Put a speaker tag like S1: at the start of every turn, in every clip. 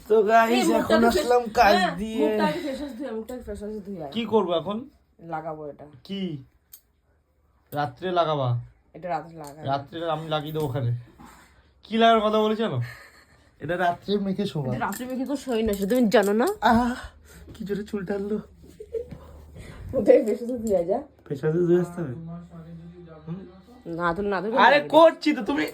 S1: তো গাইস এখন আসলাম কাজ দিয়ে। কি করবো এখন?
S2: লাগাবো এটা।
S1: কি রাত্রে লাগাবা?
S2: এটা রাত্রে লাগাবো।
S1: রাত্রে আমি লাগিয়ে দেবো ওখানে। কি লাগার কথা বলেছ না? এটা রাত্রে মেখে শোবা।
S2: এটা রাত্রে মেখে তো শোই না, সেটা তুমি জানো না?
S1: কি জোরে চুল টানলো।
S2: ওটাই ফেস ওয়াশ দিয়ে যা।
S1: ফেস ওয়াশ দিয়ে আসতে হবে
S2: না তুমি না তুমি।
S1: আরে করছি তো তুমি।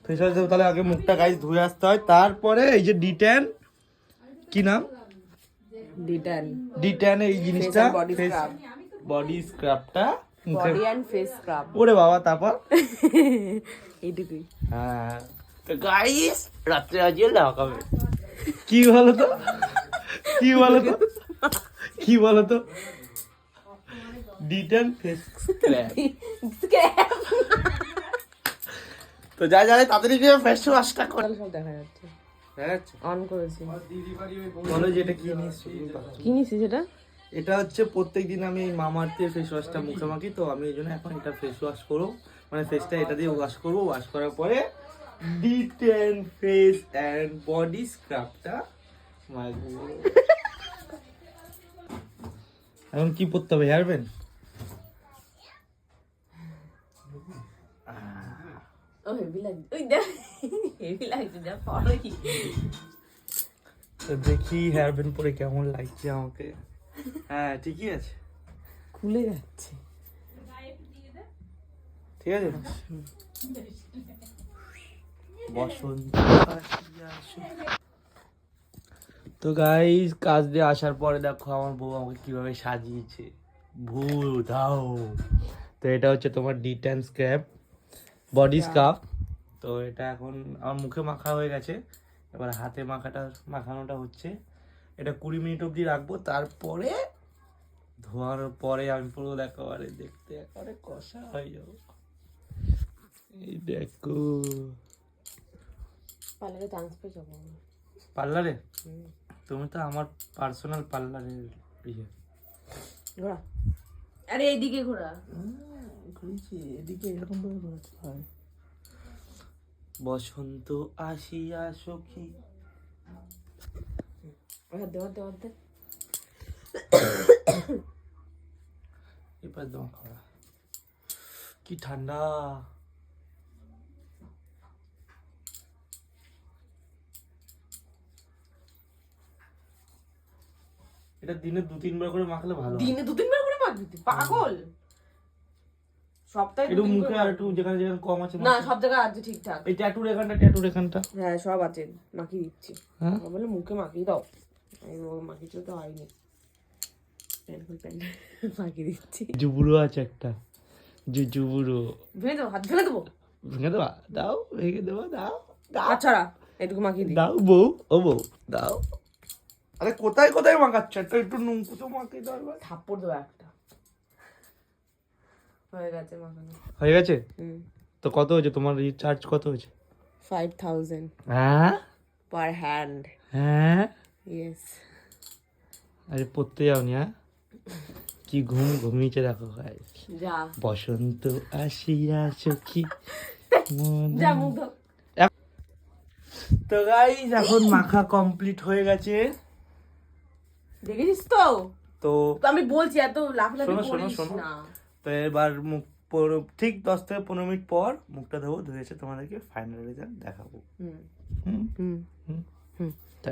S1: ফেস ওয়াশ দেবো তাহলে আগে মুখটা গাইস ধুয়ে আসতে হয়, তারপরে এই যে D10 কি নাম? D10 এই জিনিসটা বডি স্ক্রাবটা
S2: বডি এন্ড ফেস স্ক্রাব।
S1: ওরে বাবা তারপর
S2: এইটুকুই।
S1: হ্যাঁ তো গাইস রাত্রে আজকে লাগাবে। কি বলো তো, কি বলো তো, কি বলো তো? D10 face scrub. তো যা যা তাড়াতাড়ি গিয়ে ফেস ওয়াশটা কর।
S2: সব দেখা যাচ্ছে।
S1: আচ্ছা
S2: অন করেছি।
S1: বলো যে এটা কি নিয়েছো?
S2: কি নিছিস এটা?
S1: এটা হচ্ছে প্রত্যেকদিন আমি এই মামাআর্থের ফেস ওয়াশটা মুখে মাখি, তো আমি এই জন্য এখন এটা ফেস ওয়াশ করবো, মানে ফেসটা এটা দিয়ে ওয়াশ করবো। ওয়াশ করার পরে D10 ফেস অ্যান্ড বডি স্ক্রাবটা মাখবো। এখন কি করতে হবে? Hair band.
S2: ও হেভি লাগছে। ওই দেখ হেভি লাগছে, যা পড়ো কি।
S1: তো দেখি হেয়ার ব্যান্ড পরে কেমন লাগছে আমাকে। হ্যাঁ ঠিকই আছে,
S2: খুলে যাচ্ছে।
S1: ঠিক আছে। বসন্ত তো গাইস কাজ দিয়ে আসার পরে দেখো আমার বউ আমাকে কিভাবে সাজিয়েছে। দাও। তো এটা হচ্ছে তোমার D10 স্ক্রাব বডি স্ক্রাব। তো এটা এখন আমার মুখে মাখা হয়ে গেছে, এবার হাতে মাখানোটা হচ্ছে। এটা 20 মিনিট অবধি রাখবো, তারপরে ধোয়ার পরে আমি পুরো একেবারে দেখতে একেবারে কষা হয়ে যাবো। এই দেখো
S2: পার্লারে চান্স পেয়ে যাবো।
S1: পার্লারে তুমি তো আমার পার্সোনাল পার্লারের ইয়ে।
S2: ঘোরা, আরে এইদিকে ঘোরা।
S1: ঘুরেছি এদিকে, এরকম ভাবে ঘোরাতে হয়। বসন্ত আসিয়া সখী।
S2: দেওয়ার দেওয়ার দে।
S1: এবার দম খাওয়া। কি ঠান্ডা। এটা দিনে 2-3 বার করে মাখলে ভালো।
S2: দিনে 2-3 বার করে মাখবি তুই পাগল? সপ্তাহে
S1: একটু মুখে আর একটু যেখানে যেখানে কম আছে
S2: না, সব জায়গায় আছে ঠিকঠাক।
S1: এই ট্যাটুর এখানটা
S2: হ্যাঁ সব আছে, মাখিয়ে দিচ্ছি।
S1: হ্যাঁ
S2: বলে মুখে মাখিয়ে দাও। এই মাখিয়ে তো হয়নি। প্যান মাখিয়ে দিচ্ছি।
S1: জুবুরো আছে একটা, জুবুরো
S2: ভেঙে দেবো, হাত ভেঙে দেবো।
S1: ভেঙে দেবা? দাও, ভেঙে দেবা, দাও
S2: আচ্ছা এটুকু মাখিয়ে দিই।
S1: দাও বউ, ও বউ দাও। আরে কোথায় কোথায় মাখাচ্ছ? একটা একটু নুনকু তো মাখিয়ে দাও এবার।
S2: থাপ্পড় দেবো একটা। হয়ে গেছে মাখানো।
S1: হয়ে গেছে? তো কত হয়েছে তোমার রিচার্জ? কত হয়েছে?
S2: 5000
S1: হ্যাঁ
S2: পার হ্যান্ড।
S1: হ্যাঁ
S2: ইয়েস।
S1: আরে পড়তে যাওনি? হ্যাঁ কি ঘুমিয়েছে দেখো ভাই।
S2: যা
S1: বসন্ত আসিয়া সখী।
S2: যা মুখ ধো।
S1: তো গাইস এখন মাখা কমপ্লিট হয়ে গেছে।
S2: দেখেছিস তো?
S1: তো
S2: আমি বলছি এত লাফালাফি করিস না।
S1: তো এবার মুখ ঠিক 10 থেকে 15 মিনিট পর মুখটা ধোবো, ধুয়েছে তোমাদেরকে ফাইনাল রেজাল্ট দেখাবো।
S2: হুম হুম হুম।